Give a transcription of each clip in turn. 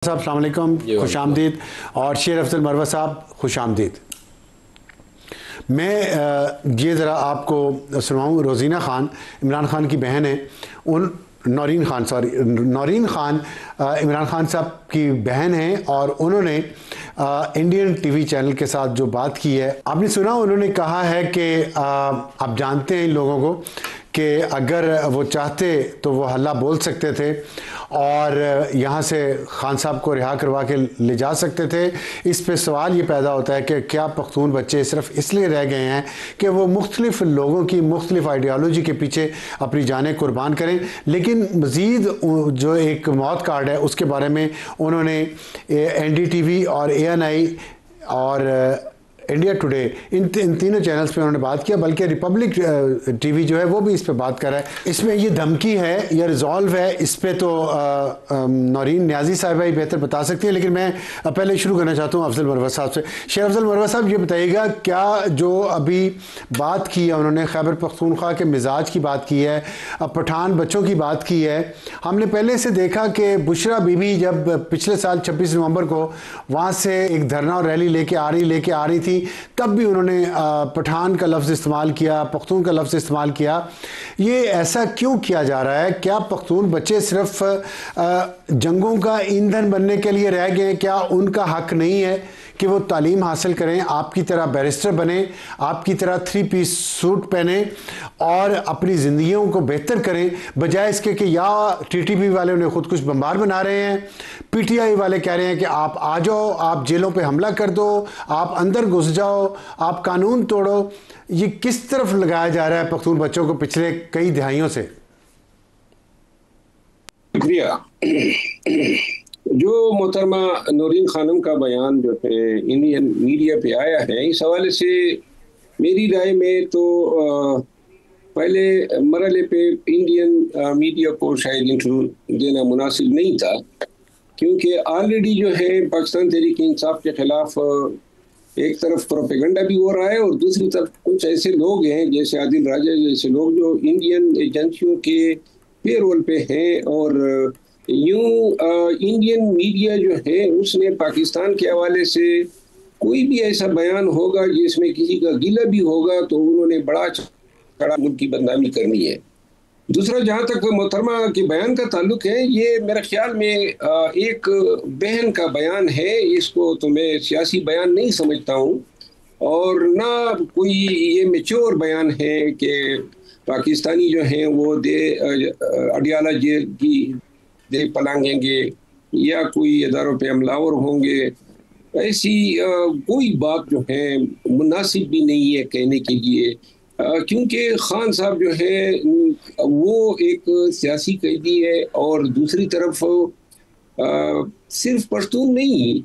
साहब अस्सलाम वालेकुम, खुश आमदीद। और शेर अफजल मरवा साहब खुश आमदीद। मैं ये ज़रा आपको सुनाऊँ, रोज़ीना ख़ान इमरान ख़ान की बहन है, उन नौरीन ख़ान इमरान ख़ान साहब की बहन हैं और उन्होंने इंडियन टीवी चैनल के साथ जो बात की है आपने सुना। उन्होंने कहा है कि आप जानते हैं इन लोगों को कि अगर वो चाहते तो वो हल्ला बोल सकते थे और यहाँ से खान साहब को रिहा करवा के ले जा सकते थे। इस पे सवाल ये पैदा होता है कि क्या पख्तून बच्चे सिर्फ इसलिए रह गए हैं कि वो मुख्तलिफ लोगों की मुख्तलिफ आइडियालॉजी के पीछे अपनी जानें कुर्बान करें। लेकिन मज़ीद जो एक मौत कार्ड है उसके बारे में उन्होंने NDTV और ANI और इंडिया टुडे इन तीनों चैनल्स पे उन्होंने बात किया, बल्कि रिपब्लिक TV जो है वो भी इस पे बात कर रहा है। इसमें ये धमकी है या रिजॉल्व है, इस पे तो नौरीन नियाज़ी साहिबा ही बेहतर बता सकती है। लेकिन मैं पहले शुरू करना चाहता हूँ अफजल मरवा साहब से। शेर अफजल मरवा साहब, ये बताइएगा क्या जो अभी बात की है उन्होंने खैबर पख्तूनख्वा के मिजाज की बात की है, पठान बच्चों की बात की है। हमने पहले से देखा कि बुशरा बीबी जब पिछले साल 26 नवंबर को वहाँ से एक धरना और रैली लेके आ रही थी, तब भी उन्होंने पठान का लफ्ज़ इस्तेमाल किया, पख्तून का लफ्ज़ इस्तेमाल किया। ये ऐसा क्यों किया जा रहा है? क्या पख्तून बच्चे सिर्फ जंगों का ईंधन बनने के लिए रह गए? क्या उनका हक नहीं है कि वो तालीम हासिल करें, आपकी तरह बैरिस्टर बने, आपकी तरह 3 पीस सूट पहने और अपनी ज़िंदगियों को बेहतर करें, बजाय इसके कि या TTP वाले उन्हें खुद कुछ बम्बार बना रहे हैं, PTI वाले कह रहे हैं कि आप आ जाओ, आप जेलों पे हमला कर दो, आप अंदर घुस जाओ, आप कानून तोड़ो। ये किस तरफ लगाया जा रहा है पख्तून बच्चों को पिछले कई दिहाइयों से? शुक्रिया। जो मोहतरमा नौरीन खानम का बयान जो है इंडियन मीडिया पे आया है, इस हवाले से मेरी राय में तो पहले मरहले पे इंडियन मीडिया को शायद इंटरव्यू देना मुनासिब नहीं था, क्योंकि ऑलरेडी जो है पाकिस्तान तहरीक इंसाफ के खिलाफ एक तरफ प्रोपेगेंडा भी हो रहा है और दूसरी तरफ कुछ ऐसे लोग हैं जैसे आदिल राजा जैसे लोग जो इंडियन एजेंसियों के पेरोल पे हैं। और यूं इंडियन मीडिया जो है उसने पाकिस्तान के हवाले से कोई भी ऐसा बयान होगा जिसमें किसी का गिला भी होगा तो उन्होंने बड़ा चढ़ा मुल्क की बदनामी करनी है। दूसरा, जहाँ तक मोहतरमा के बयान का ताल्लुक है, ये मेरे ख्याल में एक बहन का बयान है। इसको तो मैं सियासी बयान नहीं समझता हूँ और ना कोई ये मैच्योर बयान है कि पाकिस्तानी जो हैं वो अडियाला जेल की दे पलांगेंगे या कोई इदारों पे हमलावर होंगे। ऐसी कोई बात जो है मुनासिब भी नहीं है कहने के लिए, क्योंकि खान साहब जो है वो एक सियासी कैदी है और दूसरी तरफ सिर्फ पश्तून नहीं,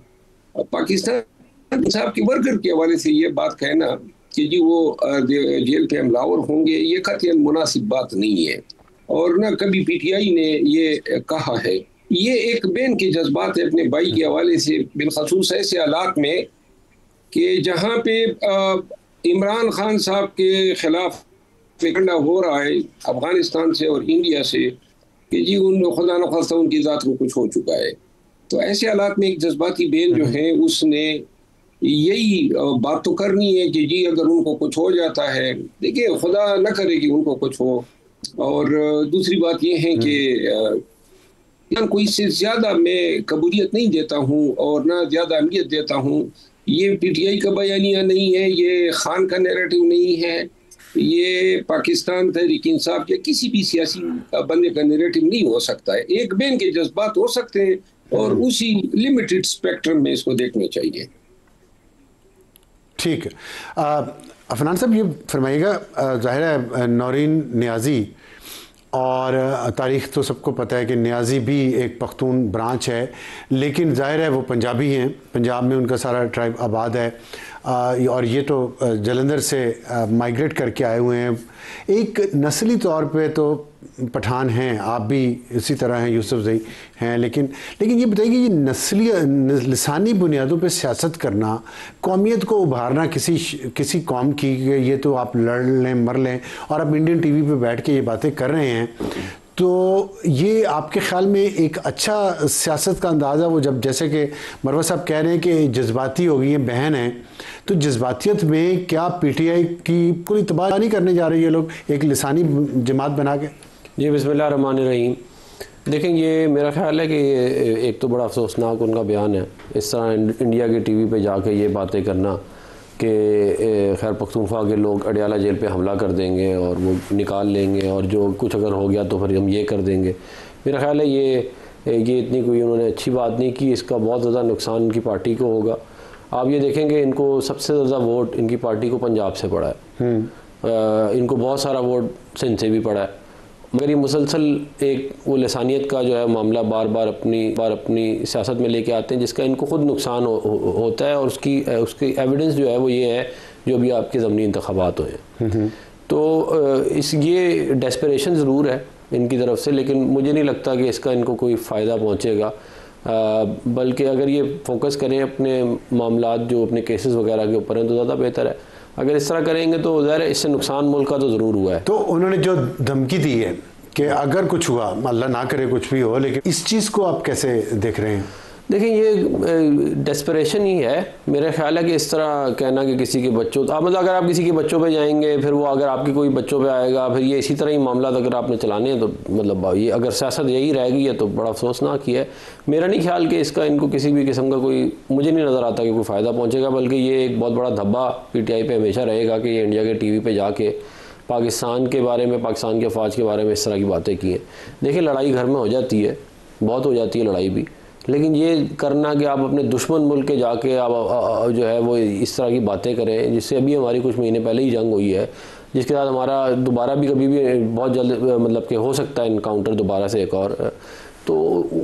पाकिस्तान साहब के वर्कर के हवाले से ये बात कहना कि जी वो जेल पे हमलावर होंगे, ये कतई मुनासिब बात नहीं है और ना कभी PTI ने ये कहा है। ये एक बहन के जज्बात है अपने भाई के हवाले से, बिलखसूस ऐसे हालात में कि जहाँ पे इमरान खान साहब के खिलाफ प्रोपेगेंडा हो रहा है अफगानिस्तान से और इंडिया से कि जी उन खुदा न खास्ता उनकी ज़ात को कुछ हो चुका है। तो ऐसे हालात में एक जज्बाती बहन जो है उसने यही बात तो करनी है कि जी अगर उनको कुछ हो जाता है, देखिए खुदा न करे कि उनको कुछ हो। और दूसरी बात ये है कि कोई इससे ज़्यादा मैं कबूलियत नहीं देता हूँ और ना ज़्यादा अहमियत देता हूँ। ये PTI का बयानिया नहीं है, ये खान का नैरेटिव नहीं है, ये पाकिस्तान तहरीक इंसाफ या किसी भी सियासी बंदे का नैरेटिव नहीं हो सकता है। एक बहन के जज्बात हो सकते हैं और उसी लिमिटेड स्पेक्ट्रम में इसको देखना चाहिए। ठीक है। अफनान साहब, ये फरमाइएगा, ज़ाहिर है नौरीन नियाज़ी और तारीख़ तो सबको पता है कि नियाज़ी भी एक पख्तून ब्रांच है, लेकिन ज़ाहिर है वो पंजाबी हैं, पंजाब में उनका सारा ट्राइब आबाद है और ये तो जलंधर से माइग्रेट करके आए हुए हैं। एक नस्ली तौर पे तो पठान हैं, आप भी इसी तरह हैं, यूसुफजई हैं, लेकिन ये बताइए कि ये नस्ली लिसानी बुनियादों पे सियासत करना, कौमियत को उभारना किसी कौम की, ये तो आप लड़ लें मर लें और आप इंडियन TV पे बैठ के ये बातें कर रहे हैं, तो ये आपके ख्याल में एक अच्छा सियासत का अंदाज़ा वो जब जैसे कि मरवा साहब कह रहे हैं कि जज्बाती हो गई है बहन है, तो जज्बातियत में क्या पीटीआई की पूरी तबाह नहीं करने जा रही है लोग एक लिसानी जमात बना के? जी बिस्मिल्लाह रहमान रहीम। देखें, ये मेरा ख्याल है कि एक तो बड़ा अफसोसनाक उनका बयान है, इस तरह इंडिया के टीवी पे जाके ये बातें करना कि खैर पख्तूनख्वा के लोग अडयाला जेल पे हमला कर देंगे और वो निकाल लेंगे और जो कुछ अगर हो गया तो फिर हम ये कर देंगे। मेरा ख्याल है ये इतनी कोई उन्होंने अच्छी बात नहीं की, इसका बहुत ज़्यादा नुकसान इनकी पार्टी को होगा। आप ये देखेंगे इनको सबसे ज़्यादा वोट इनकी पार्टी को पंजाब से पड़ा है, इनको बहुत सारा वोट सिंध से भी पड़ा है, मगर ये मुसलसल एक वो लसानियत का जो है मामला बार बार अपनी सियासत में लेके आते हैं जिसका इनको खुद नुकसान होता है और उसकी एविडेंस जो है वो ये है जो भी आपके ज़मनी इंतखाबात हुए हैं। तो ये डेस्परेशन ज़रूर है इनकी तरफ से, लेकिन मुझे नहीं लगता कि इसका इनको कोई फ़ायदा पहुँचेगा, बल्कि अगर ये फोकस करें अपने मामलात जो अपने केसेस वगैरह के ऊपर हैं तो ज़्यादा बेहतर है। अगर इस तरह करेंगे तो ज़ाहिर है इससे नुकसान मुल्क का तो ज़रूर हुआ है। तो उन्होंने जो धमकी दी है कि अगर कुछ हुआ, अल्लाह ना करे कुछ भी हो, लेकिन इस चीज़ को आप कैसे देख रहे हैं? देखिए, ये डेस्परेशन ही है। मेरा ख्याल है कि इस तरह कहना कि किसी के बच्चों मतलब अगर आप किसी के बच्चों पे जाएंगे फिर वो अगर आपके कोई बच्चों पे आएगा फिर ये इसी तरह ही मामला अगर आपने चलाने हैं तो मतलब ये अगर सियासत यही रह गई है तो बड़ा अफसोसनाक ही है। मेरा नहीं ख्याल कि इसका इनको किसी भी किस्म का कोई मुझे नहीं नज़र आता कि कोई फ़ायदा पहुँचेगा, बल्कि ये एक बहुत बड़ा धब्बा पीटीआई पे हमेशा रहेगा कि ये इंडिया के टीवी पे जाके पाकिस्तान के बारे में, पाकिस्तान के अफवाज के बारे में इस तरह की बातें की हैं। देखिए, लड़ाई घर में हो जाती है, बहुत हो जाती है लड़ाई भी, लेकिन ये करना कि आप अपने दुश्मन मुल्क के जाके आप जो है वो इस तरह की बातें करें, जिससे अभी हमारी कुछ महीने पहले ही जंग हुई है, जिसके साथ हमारा दोबारा भी कभी भी बहुत जल्द मतलब कि हो सकता है इनकाउंटर दोबारा से एक और, तो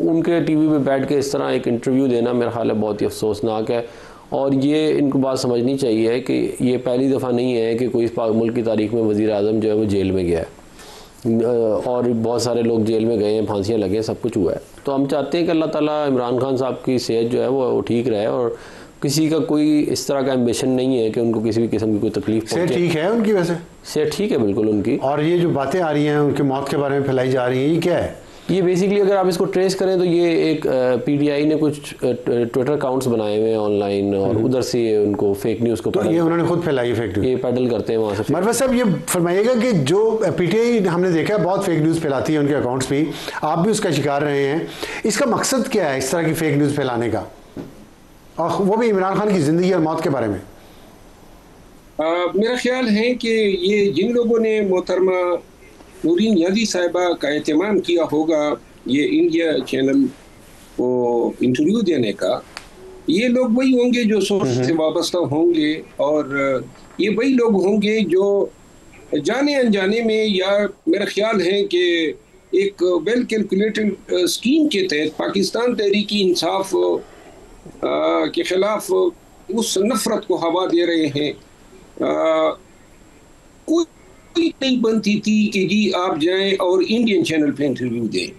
उनके टीवी पे बैठ के इस तरह एक इंटरव्यू देना मेरा ख्याल है बहुत ही अफसोसनाक है। और ये इनको बात समझनी चाहिए कि ये पहली दफ़ा नहीं है कि कोई इस मुल्क की तारीख में वज़ीर आज़म जो है वो जेल में गया है, और बहुत सारे लोग जेल में गए हैं, फांसियाँ लगे हैं, सब कुछ हुआ है। तो हम चाहते हैं कि अल्लाह ताला इमरान खान साहब की सेहत जो है वो ठीक रहे, और किसी का कोई इस तरह का एम्बिशन नहीं है कि उनको किसी भी किस्म की कोई तकलीफ पहुंचे। सेहत ठीक है उनकी? वैसे सेहत ठीक है बिल्कुल उनकी। और ये जो बातें आ रही हैं उनकी मौत के बारे में फैलाई जा रही हैं, ये क्या है? ये बेसिकली अगर आप इसको ट्रेस करें तो ये एक पीटीआई ने कुछ ट्विटर अकाउंट्स बनाए हुए हैं ऑनलाइन, और उधर से ये उनको फेक न्यूज़ को तो ये उन्होंने खुद फैलाई फेक न्यूज़, ये पैडल करते हैं वहाँ से। मरवा साहब ये फरमाइएगा कि जो पीटीआई हमने देखा है बहुत फेक न्यूज़ फैलाती है, उनके अकाउंट्स भी, आप भी उसका शिकार रहे हैं, इसका मकसद क्या है इस तरह की फेक न्यूज़ फैलाने का, और वो भी इमरान खान की ज़िंदगी और मौत के बारे में? मेरा ख्याल है कि ये जिन लोगों ने मोहतरमा नूरीन नियाज़ी साहिबा का एहतमाम किया होगा ये इंडिया चैनल को इंटरव्यू देने का, ये लोग वही होंगे जो सोच से वाबस्ता होंगे, और ये वही लोग होंगे जो जाने अनजाने में, या मेरा ख्याल है कि एक वेल कैलकुलेटेड स्कीम के तहत पाकिस्तान तहरीक इंसाफ के खिलाफ उस नफरत को हवा दे रहे हैं। कोई नहीं बनती थी कि जी आप जाएं और इंडियन चैनल पे इंटरव्यू दें।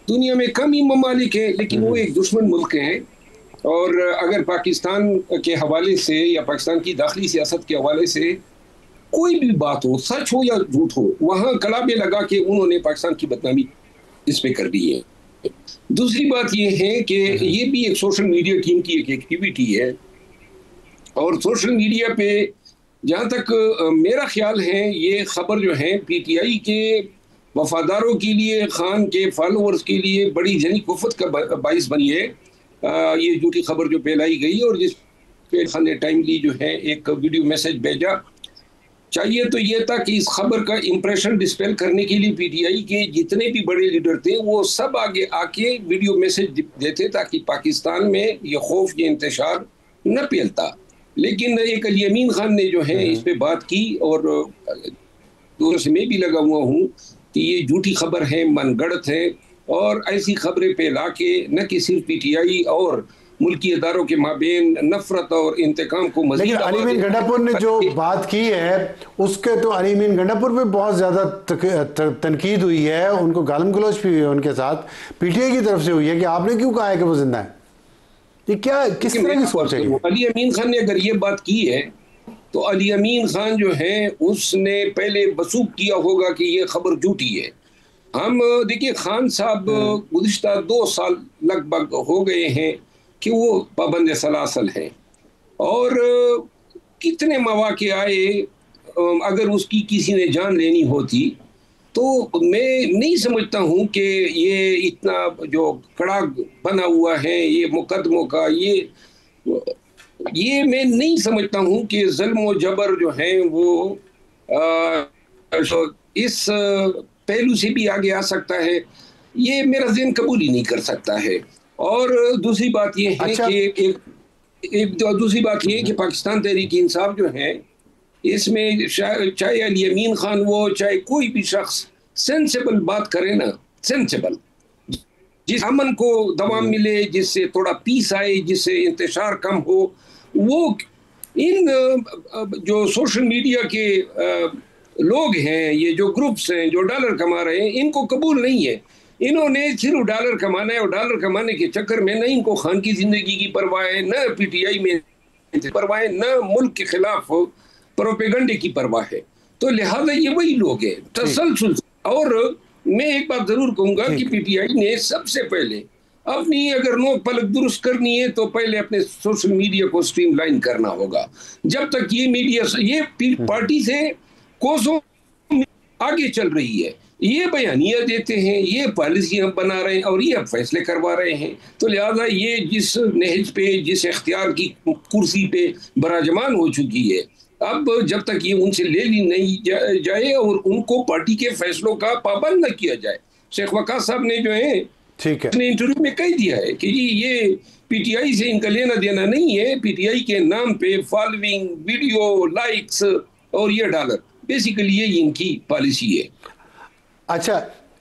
दुनिया में कम ही ममालिक है, लेकिन वो एक दुश्मन मुल्क है, और अगर पाकिस्तान के हवाले से या पाकिस्तान की दाखिली सियासत के हवाले से कोई भी बात हो, सच हो या झूठ हो, वहाँ कलाबे लगा के उन्होंने पाकिस्तान की बदनामी इस पे कर दी है। दूसरी बात ये है कि ये भी एक सोशल मीडिया टीम की एक एक्टिविटी है, और सोशल मीडिया पे जहाँ तक मेरा ख्याल है ये खबर जो है पीटीआई के वफादारों के लिए, खान के फॉलोअर्स के लिए बड़ी जनी कुफत का बाइस बनी है। ये झूठी खबर जो फैलाई गई और जिस पे खान ने टाइमली जो है एक वीडियो मैसेज भेजा, चाहिए तो ये था कि इस खबर का इंप्रेशन डिस्पेल करने के लिए पीटीआई के जितने भी बड़े लीडर थे वो सब आगे आके वीडियो मैसेज देते ताकि पाकिस्तान में ये खौफ, ये इंतशार न फैलता। लेकिन एक अली अमीन खान ने जो है इस पे बात की, और दूर से मैं भी लगा हुआ हूँ कि ये झूठी खबर है, मनगढ़ंत है, और ऐसी खबरें फैला के न कि सिर्फ पीटीआई और मुल्की अदारों के माबेन नफरत और इंतकाम को मज़ीद। लेकिन अलीमीन गंडापुर ने जो बात की है उसके तो अलीमीन गंडापुर पे बहुत ज़्यादा तनकीद हुई है, उनको गालम गलोच भी हुई है उनके साथ, पीटीआई की तरफ से हुई है कि आपने क्यों कहा है कि वो जिंदा है। ये क्या, किस तरह की सोच है? अली अमीन खान ने अगर ये बात की है तो अली अमीन खान जो है उसने पहले बसूख किया होगा कि ये खबर झूठी है। हम देखिए खान साहब गुज़िश्ता 2 साल लगभग हो गए हैं कि वो पाबंद सलासल हैं, और कितने मौके आए, अगर उसकी किसी ने जान लेनी होती तो मैं नहीं समझता हूँ कि ये इतना जो कड़ा बना हुआ है ये मुकदमों का, ये मैं नहीं समझता हूँ कि ज़ुल्म और जबर जो है वो इस पहलू से भी आगे आ सकता है। ये मेरा ज़हन कबूल ही नहीं कर सकता है। और दूसरी बात ये है कि दूसरी बात ये है कि पाकिस्तान तहरीक इंसाफ जो है, इसमें चाहे अली अमीन खान वो, चाहे कोई भी शख्स सेंसेबल बात करे ना, सेंसेबल, जिस अमन को दवाम मिले, जिससे थोड़ा पीस आए, जिससे इंतशार कम हो, वो इन जो सोशल मीडिया के लोग हैं, ये जो ग्रुप्स हैं जो डॉलर कमा रहे हैं, इनको कबूल नहीं है। इन्होंने सिर्फ डॉलर कमाना है, और डॉलर कमाने के चक्कर में न इनको खान की जिंदगी की परवाह है, न पीटीआई में परवाह है, न मुल्क के खिलाफ प्रोपेगंडे की परवाह है। तो लिहाजा ये वही लोग हैं तसलसल। और मैं एक बात जरूर कहूंगा कि पीटीआई ने सबसे पहले अपनी अगर नोक पलक दुरुस्त करनी है तो पहले अपने सोशल मीडिया को स्ट्रीमलाइन करना होगा। जब तक ये मीडिया ये पार्टी से कोसों आगे चल रही है, ये बयानियां देते हैं, ये पॉलिसियां बना रहे हैं और ये अब फैसले करवा रहे हैं, तो लिहाजा ये जिस नहज पे, जिस इख्तियार की कुर्सी पे बराजमान हो चुकी है, अब जब तक ये उनसे ले ली नहीं जाए और उनको पार्टी के फैसलों का पाबंद न किया जाए। शेख वकास साहब ने जो है, ठीक है, अपने इंटरव्यू में कह दिया है कि ये पीटीआई से इनका लेना देना नहीं है, पीटीआई के नाम पे फॉलोइंग, वीडियो, लाइक्स और ये डॉलर, बेसिकली ये इनकी पॉलिसी है। अच्छा,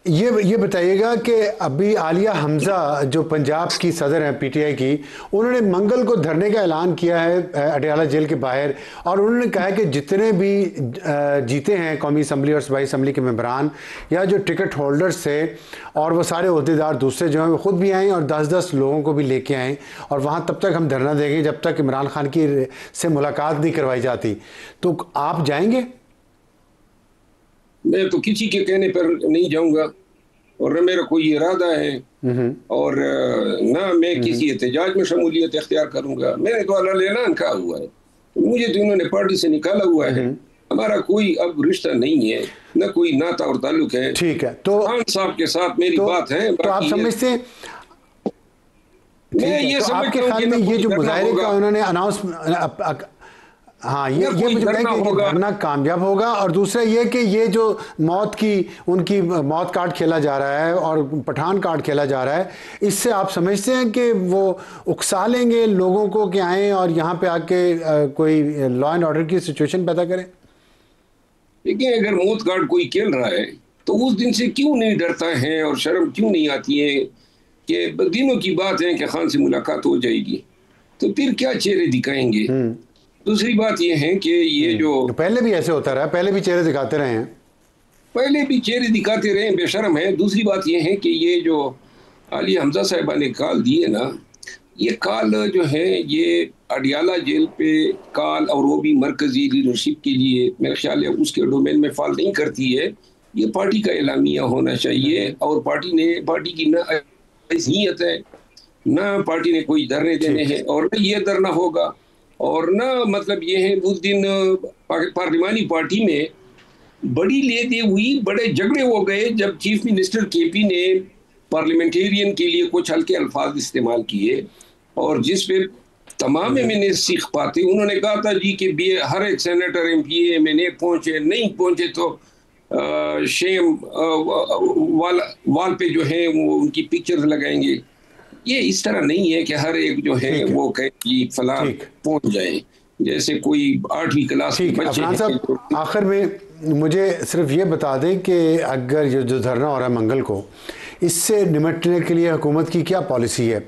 ये बताइएगा कि अभी आलिया हमजा जो पंजाब की सदर हैं पीटीआई की, उन्होंने मंगल को धरने का ऐलान किया है अडयाला जेल के बाहर, और उन्होंने कहा है कि जितने भी जीते हैं कौमी असम्बली और सूबाई असम्बली के मेंबरान या जो टिकट होल्डर्स थे और वो सारे अहदेदार दूसरे जो हैं, वो खुद भी आएँ और 10-10 लोगों को भी लेके आएँ, और वहाँ तब तक हम धरना देंगे जब तक इमरान खान की से मुलाकात नहीं करवाई जाती। तो आप जाएंगे? मैं तो किसी के कहने पर नहीं जाऊंगा, और न मेरा कोई इरादा है, और ना मैं किसी एहतजाज में शमूलियत इख्तियार करूंगा। मैंने तो अल-ऐलान कहा हुआ है, मुझे तो इन्होंने पार्टी से निकाला हुआ है, हमारा कोई अब रिश्ता नहीं है, न कोई नाता और ताल्लुक है। ठीक है, तो खान साहब के साथ मेरी बात है। तो आप समझते हैं, मैं ये समझता हूं आपके ख्याल में ये जो मुजाहिरे का उन्होंने अनाउंस, हाँ, ये मुझे लगता है कि धरना कामयाब होगा, और दूसरा ये कि ये जो उनकी मौत कार्ड खेला जा रहा है और पठान कार्ड खेला जा रहा है, इससे आप समझते हैं कि वो उकसा लेंगे लोगों को कि आएँ और यहाँ पे आके कोई लॉ एंड ऑर्डर की सिचुएशन पैदा करें? देखिए, अगर मौत कार्ड कोई खेल रहा है तो उस दिन से क्यों नहीं डरता है और शर्म क्यों नहीं आती है कि दिनों की बात है कि खान से मुलाकात हो जाएगी, तो फिर क्या चेहरे दिखाएंगे। दूसरी बात यह है कि ये जो पहले भी ऐसे होता रहा, पहले भी चेहरे दिखाते रहे हैं, पहले भी चेहरे दिखाते रहे, बेशर्म है। दूसरी बात यह है कि ये जो आलिया हमजा साहिबा ने कॉल दिए ना, ये कॉल जो है ये अडयाला जेल पे कॉल, और वो भी मरकजी लीडरशिप के लिए, मेरा ख्याल है उसके डोमेन में फॉल नहीं करती है। ये पार्टी का एलामिया होना चाहिए, और पार्टी की ना हैसियत है, ना पार्टी ने कोई धरने देने हैं, और न ये धरना होगा, और ना मतलब ये है उस दिन पार्लिमानी पार्टी में बड़ी लेती हुई, बड़े झगड़े हो गए जब चीफ मिनिस्टर केपी ने पार्लियामेंटेरियन के लिए कुछ हल्के अल्फाज इस्तेमाल किए, और जिस पे तमाम मैंने सीख पाते, उन्होंने कहा था जी कि हर एक सेनेटर एमपी एमएनए पहुंचे, नहीं पहुंचे तो शेम वाल पे जो है वो उनकी पिक्चर्स लगाएंगे। ये इस तरह नहीं है कि हर एक जो है वो कहे कि फलां पहुंच जाए, जैसे कोई 8वीं क्लास के बच्चे। अफनान साहब, आखिर में मुझे सिर्फ ये बता दें कि अगर ये जो धरना हो रहा है मंगल को, इससे निपटने के लिए हुकूमत की क्या पॉलिसी है?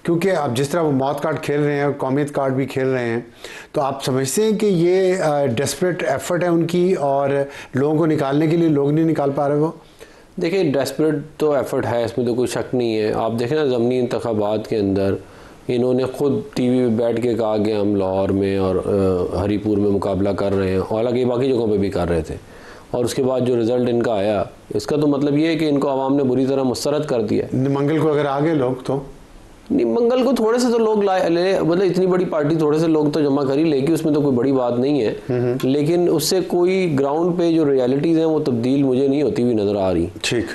क्योंकि अब जिस तरह वो मौत कार्ड खेल रहे हैं और कौमियत कार्ड भी खेल रहे हैं, तो आप समझते हैं कि ये डेस्परेट एफर्ट है उनकी और लोगों को निकालने के लिए लोग नहीं निकाल पा रहे? वो देखिए, डेस्परेट तो एफर्ट है, इसमें तो कोई शक नहीं है। आप देखें ना, ज़मनी इंतखाबात के अंदर इन्होंने ख़ुद टीवी पे बैठ के कहा कि हम लाहौर में और हरीपुर में मुकाबला कर रहे हैं, हालांकि बाकी जगहों पे भी कर रहे थे, और उसके बाद जो रिज़ल्ट इनका आया, इसका तो मतलब ये है कि इनको आवाम ने बुरी तरह मुस्तरद कर दिया। मंगल को अगर आ गए लोग तो नहीं, मंगल को थोड़े से तो लोग ले, मतलब इतनी बड़ी पार्टी थोड़े से लोग तो जमा कर ही लेगी, उसमें तो कोई बड़ी बात नहीं है, लेकिन उससे कोई ग्राउंड पे जो रियलिटीज़ हैं वो तब्दील मुझे नहीं होती हुई नज़र आ रही। ठीक,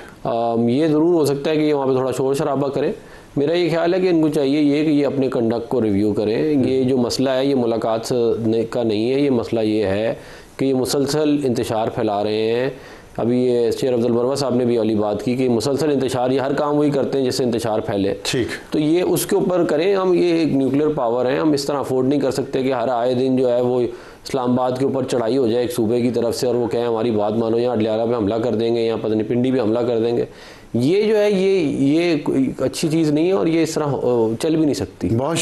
ये ज़रूर हो सकता है कि वहाँ पे थोड़ा शोर शराबा करें। मेरा ये ख्याल है कि इनको चाहिए ये कि ये अपने कंडक्ट को रिव्यू करें। ये जो मसला है ये मुलाकात का नहीं है, ये मसला ये है कि ये मुसलसल इंतशार फैला रहे हैं। अभी ये शेर अब्दुल बरवा साहब ने भी वाली बात की कि मुसलसल इंतशार, ये हर काम वही करते हैं जिससे इंतशार फैले। ठीक, तो ये उसके ऊपर करें। हम ये एक न्यूक्लियर पावर है, हम इस तरह अफोर्ड नहीं कर सकते कि हर आए दिन जो है वो इस्लामाबाद के ऊपर चढ़ाई हो जाए एक सूबे की तरफ से और वो कहें हमारी बात मानो, या अडलियाला पे हमला कर देंगे या पता नहीं पिंडी पे हमला कर देंगे। ये जो है ये अच्छी चीज़ नहीं है और ये इस तरह चल भी नहीं सकती। बहुत